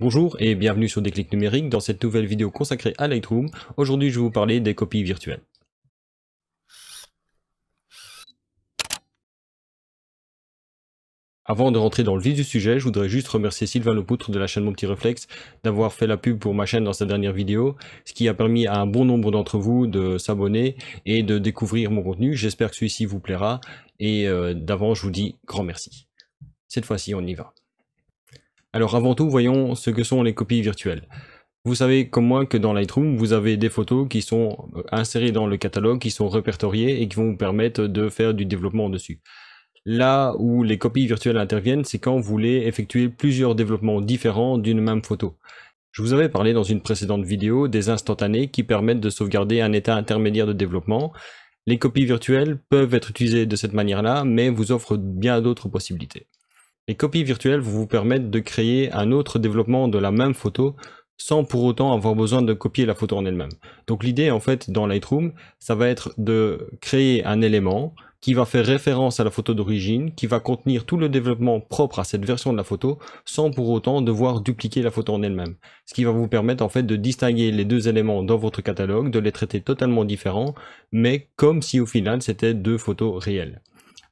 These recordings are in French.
Bonjour et bienvenue sur Déclic Numérique dans cette nouvelle vidéo consacrée à Lightroom. Aujourd'hui je vais vous parler des copies virtuelles. Avant de rentrer dans le vif du sujet, je voudrais juste remercier Sylvain Lepoutre de la chaîne Mon Petit Réflexe d'avoir fait la pub pour ma chaîne dans sa dernière vidéo, ce qui a permis à un bon nombre d'entre vous de s'abonner et de découvrir mon contenu. J'espère que celui-ci vous plaira et d'avance je vous dis grand merci. Cette fois-ci on y va. Alors avant tout, voyons ce que sont les copies virtuelles. Vous savez comme moi que dans Lightroom, vous avez des photos qui sont insérées dans le catalogue, qui sont répertoriées et qui vont vous permettre de faire du développement dessus. Là où les copies virtuelles interviennent, c'est quand vous voulez effectuer plusieurs développements différents d'une même photo. Je vous avais parlé dans une précédente vidéo des instantanés qui permettent de sauvegarder un état intermédiaire de développement. Les copies virtuelles peuvent être utilisées de cette manière-là, mais vous offrent bien d'autres possibilités. Les copies virtuelles vont vous permettre de créer un autre développement de la même photo sans pour autant avoir besoin de copier la photo en elle-même. Donc l'idée en fait dans Lightroom, ça va être de créer un élément qui va faire référence à la photo d'origine, qui va contenir tout le développement propre à cette version de la photo, sans pour autant devoir dupliquer la photo en elle-même. Ce qui va vous permettre en fait de distinguer les deux éléments dans votre catalogue, de les traiter totalement différents, mais comme si au final c'était deux photos réelles.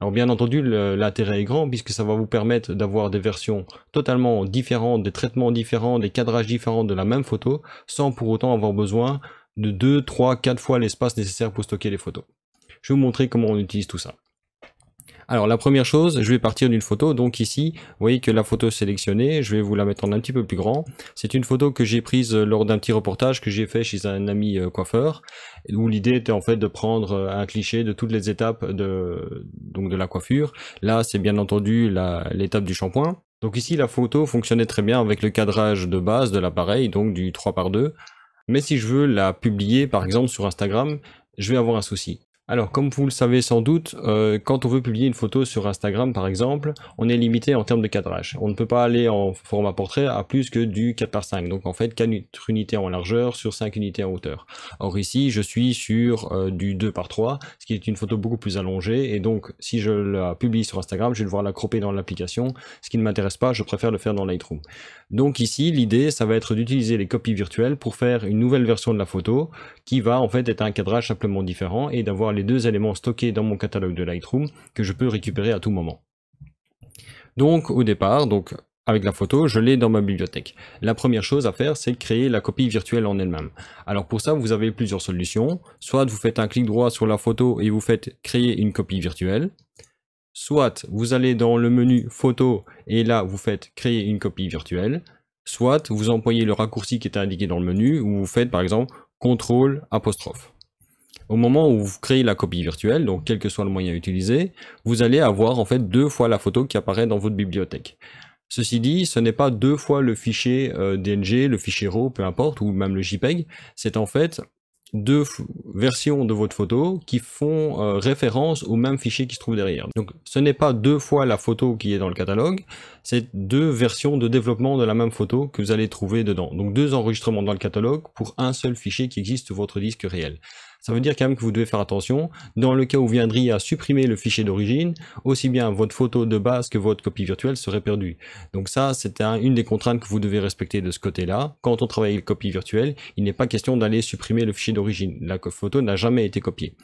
Alors bien entendu, l'intérêt est grand puisque ça va vous permettre d'avoir des versions totalement différentes, des traitements différents, des cadrages différents de la même photo, sans pour autant avoir besoin de 2, 3, 4 fois l'espace nécessaire pour stocker les photos. Je vais vous montrer comment on utilise tout ça. Alors la première chose, je vais partir d'une photo, donc ici, vous voyez que la photo sélectionnée, je vais vous la mettre en un petit peu plus grand. C'est une photo que j'ai prise lors d'un petit reportage que j'ai fait chez un ami coiffeur, où l'idée était en fait de prendre un cliché de toutes les étapes de la coiffure. Là, c'est bien entendu l'étape du shampoing. Donc ici, la photo fonctionnait très bien avec le cadrage de base de l'appareil, donc du 3x2. Mais si je veux la publier, par exemple, sur Instagram, je vais avoir un souci. Alors, comme vous le savez sans doute, quand on veut publier une photo sur Instagram, par exemple, on est limité en termes de cadrage. On ne peut pas aller en format portrait à plus que du 4x5. Donc, en fait, 4 unités en largeur sur 5 unités en hauteur. Or, ici, je suis sur du 2x3, ce qui est une photo beaucoup plus allongée. Et donc, si je la publie sur Instagram, je vais devoir la cropper dans l'application. Ce qui ne m'intéresse pas, je préfère le faire dans Lightroom. Donc ici, l'idée, ça va être d'utiliser les copies virtuelles pour faire une nouvelle version de la photo qui va en fait être un cadrage simplement différent et d'avoir les deux éléments stockés dans mon catalogue de Lightroom que je peux récupérer à tout moment. Donc au départ, avec la photo, je l'ai dans ma bibliothèque. La première chose à faire, c'est de créer la copie virtuelle en elle-même. Alors pour ça, vous avez plusieurs solutions. Soit vous faites un clic droit sur la photo et vous faites créer une copie virtuelle. Soit vous allez dans le menu photo et là vous faites créer une copie virtuelle. Soit vous employez le raccourci qui est indiqué dans le menu où vous faites par exemple CTRL apostrophe. Au moment où vous créez la copie virtuelle, donc quel que soit le moyen utilisé, vous allez avoir en fait 2 fois la photo qui apparaît dans votre bibliothèque. Ceci dit, ce n'est pas 2 fois le fichier DNG, le fichier RAW, peu importe, ou même le JPEG, c'est en fait 2 versions de votre photo qui font référence au même fichier qui se trouve derrière. Donc ce n'est pas 2 fois la photo qui est dans le catalogue, c'est 2 versions de développement de la même photo que vous allez trouver dedans. Donc 2 enregistrements dans le catalogue pour un seul fichier qui existe sur votre disque réel. Ça veut dire quand même que vous devez faire attention, dans le cas où vous viendriez à supprimer le fichier d'origine, aussi bien votre photo de base que votre copie virtuelle serait perdue. Donc ça, c'est une des contraintes que vous devez respecter de ce côté-là. Quand on travaille avec copie virtuelle, il n'est pas question d'aller supprimer le fichier d'origine. La photo n'a jamais été copiée.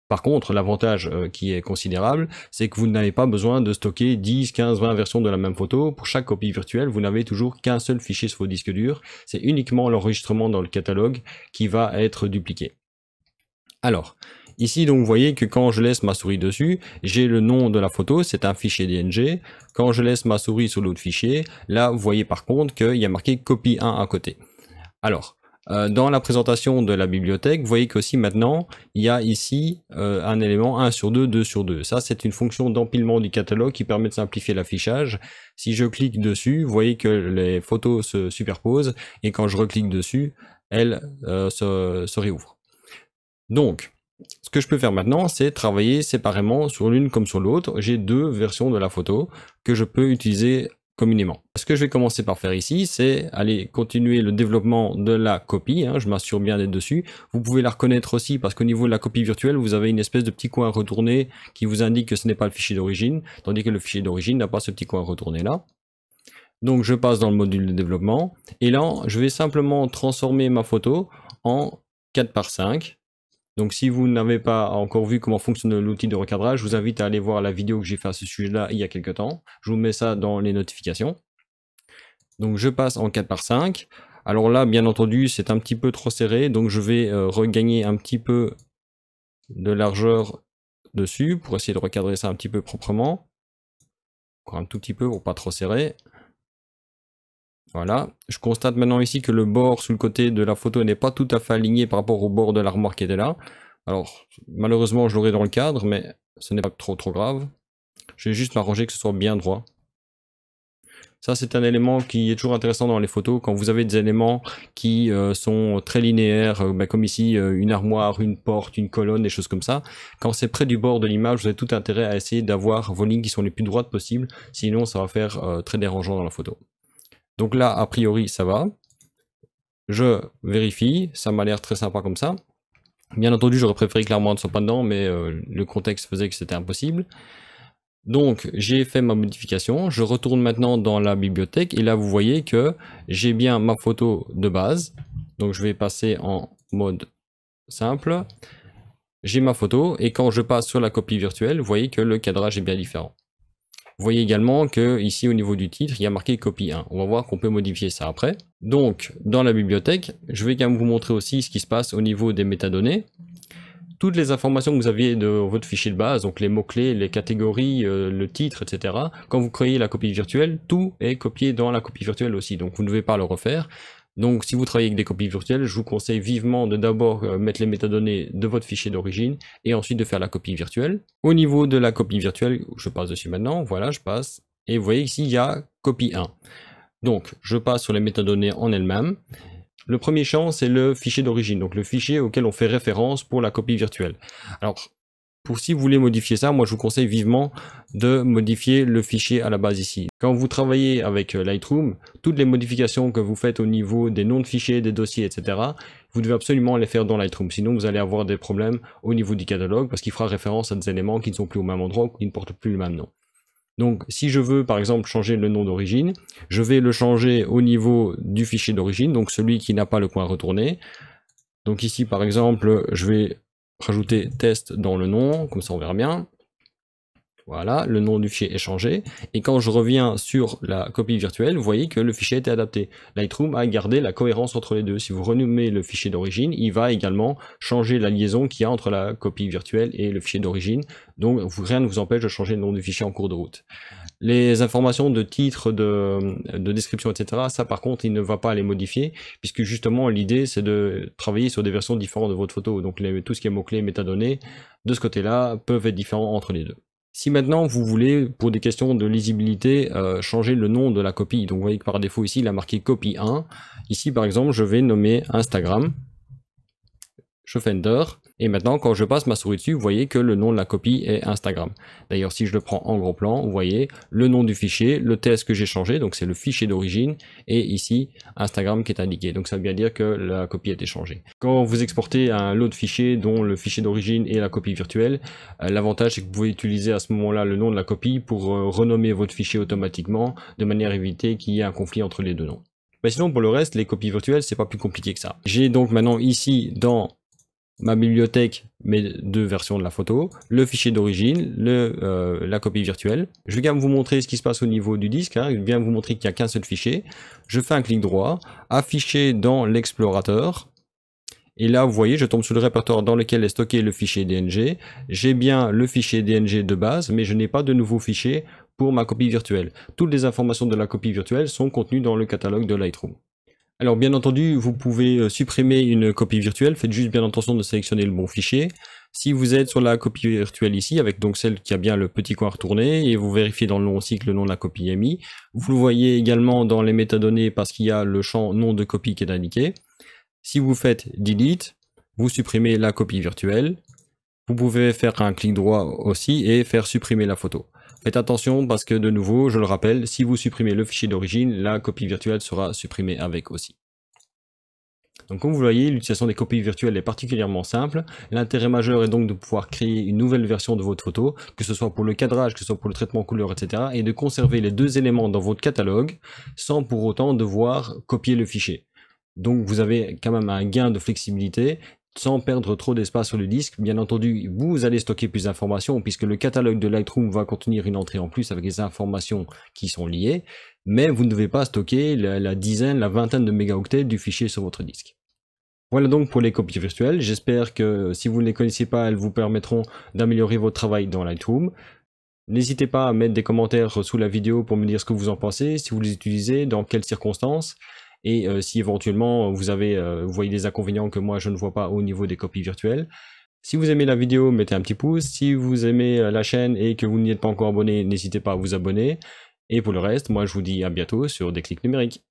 Par contre, l'avantage qui est considérable, c'est que vous n'avez pas besoin de stocker 10, 15, 20 versions de la même photo. Pour chaque copie virtuelle, vous n'avez toujours qu'un seul fichier sur vos disques durs. C'est uniquement l'enregistrement dans le catalogue qui va être dupliqué. Alors, ici donc vous voyez que quand je laisse ma souris dessus, j'ai le nom de la photo, c'est un fichier DNG. Quand je laisse ma souris sur l'autre fichier, là vous voyez par contre qu'il y a marqué copie 1 à côté. Alors, dans la présentation de la bibliothèque, vous voyez qu'aussi maintenant, il y a ici un élément 1 sur 2, 2 sur 2. Ça, c'est une fonction d'empilement du catalogue qui permet de simplifier l'affichage. Si je clique dessus, vous voyez que les photos se superposent et quand je reclique dessus, elles se réouvrent. Donc, ce que je peux faire maintenant, c'est travailler séparément sur l'une comme sur l'autre. J'ai 2 versions de la photo que je peux utiliser communément. Ce que je vais commencer par faire ici, c'est aller continuer le développement de la copie. Je m'assure bien d'être dessus. Vous pouvez la reconnaître aussi parce qu'au niveau de la copie virtuelle, vous avez une espèce de petit coin retourné qui vous indique que ce n'est pas le fichier d'origine, tandis que le fichier d'origine n'a pas ce petit coin retourné là. Donc je passe dans le module de développement et là je vais simplement transformer ma photo en 4:5. Donc si vous n'avez pas encore vu comment fonctionne l'outil de recadrage, je vous invite à aller voir la vidéo que j'ai fait à ce sujet-là il y a quelques temps. Je vous mets ça dans les notifications. Donc je passe en 4:5. Alors là, bien entendu, c'est un petit peu trop serré, donc je vais regagner un petit peu de largeur dessus pour essayer de recadrer ça un petit peu proprement. Encore un tout petit peu pour pas trop serrer. Voilà, je constate maintenant ici que le bord sous le côté de la photo n'est pas tout à fait aligné par rapport au bord de l'armoire qui était là. Alors, malheureusement, je l'aurai dans le cadre, mais ce n'est pas trop grave. Je vais juste m'arranger que ce soit bien droit. Ça, c'est un élément qui est toujours intéressant dans les photos. Quand vous avez des éléments qui sont très linéaires, comme ici, une armoire, une porte, une colonne, des choses comme ça. Quand c'est près du bord de l'image, vous avez tout intérêt à essayer d'avoir vos lignes qui sont les plus droites possibles. Sinon, ça va faire très dérangeant dans la photo. Donc là, a priori, ça va. Je vérifie, ça m'a l'air très sympa comme ça. Bien entendu, j'aurais préféré que l'armoire ne soit pas dedans, mais le contexte faisait que c'était impossible. Donc, j'ai fait ma modification. Je retourne maintenant dans la bibliothèque et là, vous voyez que j'ai bien ma photo de base. Donc, je vais passer en mode simple. J'ai ma photo et quand je passe sur la copie virtuelle, vous voyez que le cadrage est bien différent. Vous voyez également que ici au niveau du titre, il y a marqué copie 1. On va voir qu'on peut modifier ça après. Donc, dans la bibliothèque, je vais quand même vous montrer aussi ce qui se passe au niveau des métadonnées. Toutes les informations que vous aviez de votre fichier de base, donc les mots-clés, les catégories, le titre, etc. Quand vous créez la copie virtuelle, tout est copié dans la copie virtuelle aussi. Donc, vous ne devez pas le refaire. Donc, si vous travaillez avec des copies virtuelles, je vous conseille vivement de d'abord mettre les métadonnées de votre fichier d'origine et ensuite de faire la copie virtuelle. Au niveau de la copie virtuelle, je passe dessus maintenant. Voilà, je passe. Et vous voyez ici, il y a copie 1. Donc, je passe sur les métadonnées en elles-mêmes. Le premier champ, c'est le fichier d'origine, donc le fichier auquel on fait référence pour la copie virtuelle. Alors, si vous voulez modifier ça, moi je vous conseille vivement de modifier le fichier à la base ici. Quand vous travaillez avec Lightroom, toutes les modifications que vous faites au niveau des noms de fichiers, des dossiers, etc., vous devez absolument les faire dans Lightroom. Sinon, vous allez avoir des problèmes au niveau du catalogue parce qu'il fera référence à des éléments qui ne sont plus au même endroit ou qui ne portent plus le même nom. Donc, si je veux, par exemple, changer le nom d'origine, je vais le changer au niveau du fichier d'origine, donc celui qui n'a pas le coin retourné. Donc ici, par exemple, je vais rajouter test dans le nom, comme ça on verra bien. Voilà, le nom du fichier est changé. Et quand je reviens sur la copie virtuelle, vous voyez que le fichier a été adapté. Lightroom a gardé la cohérence entre les deux. Si vous renommez le fichier d'origine, il va également changer la liaison qu'il y a entre la copie virtuelle et le fichier d'origine. Donc rien ne vous empêche de changer le nom du fichier en cours de route. Les informations de titre, de description, etc., ça par contre, il ne va pas les modifier, puisque justement l'idée c'est de travailler sur des versions différentes de votre photo. Donc tout ce qui est mots-clés, métadonnées, de ce côté-là, peuvent être différents entre les deux. Si maintenant vous voulez, pour des questions de lisibilité, changer le nom de la copie, donc vous voyez que par défaut ici il a marqué copie 1, ici par exemple je vais nommer Instagram, je fais Enter, et maintenant quand je passe ma souris dessus, vous voyez que le nom de la copie est Instagram. D'ailleurs si je le prends en gros plan, vous voyez le nom du fichier, le TS que j'ai changé, donc c'est le fichier d'origine, et ici Instagram qui est indiqué, donc ça veut bien dire que la copie a été changée. Quand vous exportez un lot de fichiers, dont le fichier d'origine et la copie virtuelle, l'avantage c'est que vous pouvez utiliser à ce moment-là le nom de la copie pour renommer votre fichier automatiquement, de manière à éviter qu'il y ait un conflit entre les deux noms. Mais sinon pour le reste, les copies virtuelles, c'est pas plus compliqué que ça. J'ai donc maintenant ici dans ma bibliothèque, mes deux versions de la photo, le fichier d'origine, la copie virtuelle. Je vais quand même vous montrer ce qui se passe au niveau du disque, hein. Je vais bien vous montrer qu'il n'y a qu'un seul fichier. Je fais un clic droit, afficher dans l'explorateur, et là vous voyez, je tombe sur le répertoire dans lequel est stocké le fichier DNG. J'ai bien le fichier DNG de base, mais je n'ai pas de nouveau fichier pour ma copie virtuelle. Toutes les informations de la copie virtuelle sont contenues dans le catalogue de Lightroom. Alors bien entendu, vous pouvez supprimer une copie virtuelle, faites juste bien attention de sélectionner le bon fichier. Si vous êtes sur la copie virtuelle ici, avec donc celle qui a bien le petit coin retourné, et vous vérifiez dans le nom aussi que le nom de la copie est mis, vous le voyez également dans les métadonnées parce qu'il y a le champ nom de copie qui est indiqué. Si vous faites Delete, vous supprimez la copie virtuelle. Vous pouvez faire un clic droit aussi et faire supprimer la photo. Faites attention parce que de nouveau, je le rappelle, si vous supprimez le fichier d'origine, la copie virtuelle sera supprimée avec aussi. Donc comme vous le voyez, l'utilisation des copies virtuelles est particulièrement simple. L'intérêt majeur est donc de pouvoir créer une nouvelle version de votre photo, que ce soit pour le cadrage, que ce soit pour le traitement couleur, etc. et de conserver les deux éléments dans votre catalogue sans pour autant devoir copier le fichier. Donc vous avez quand même un gain de flexibilité sans perdre trop d'espace sur le disque. Bien entendu, vous allez stocker plus d'informations puisque le catalogue de Lightroom va contenir une entrée en plus avec les informations qui sont liées, mais vous ne devez pas stocker la dizaine, la vingtaine de mégaoctets du fichier sur votre disque. Voilà donc pour les copies virtuelles. J'espère que si vous ne les connaissez pas, elles vous permettront d'améliorer votre travail dans Lightroom. N'hésitez pas à mettre des commentaires sous la vidéo pour me dire ce que vous en pensez, si vous les utilisez, dans quelles circonstances, et si éventuellement vous voyez des inconvénients que moi je ne vois pas au niveau des copies virtuelles. Si vous aimez la vidéo, mettez un petit pouce. Si vous aimez la chaîne et que vous n'y êtes pas encore abonné, n'hésitez pas à vous abonner. Et pour le reste, moi je vous dis à bientôt sur Déclic Numérique.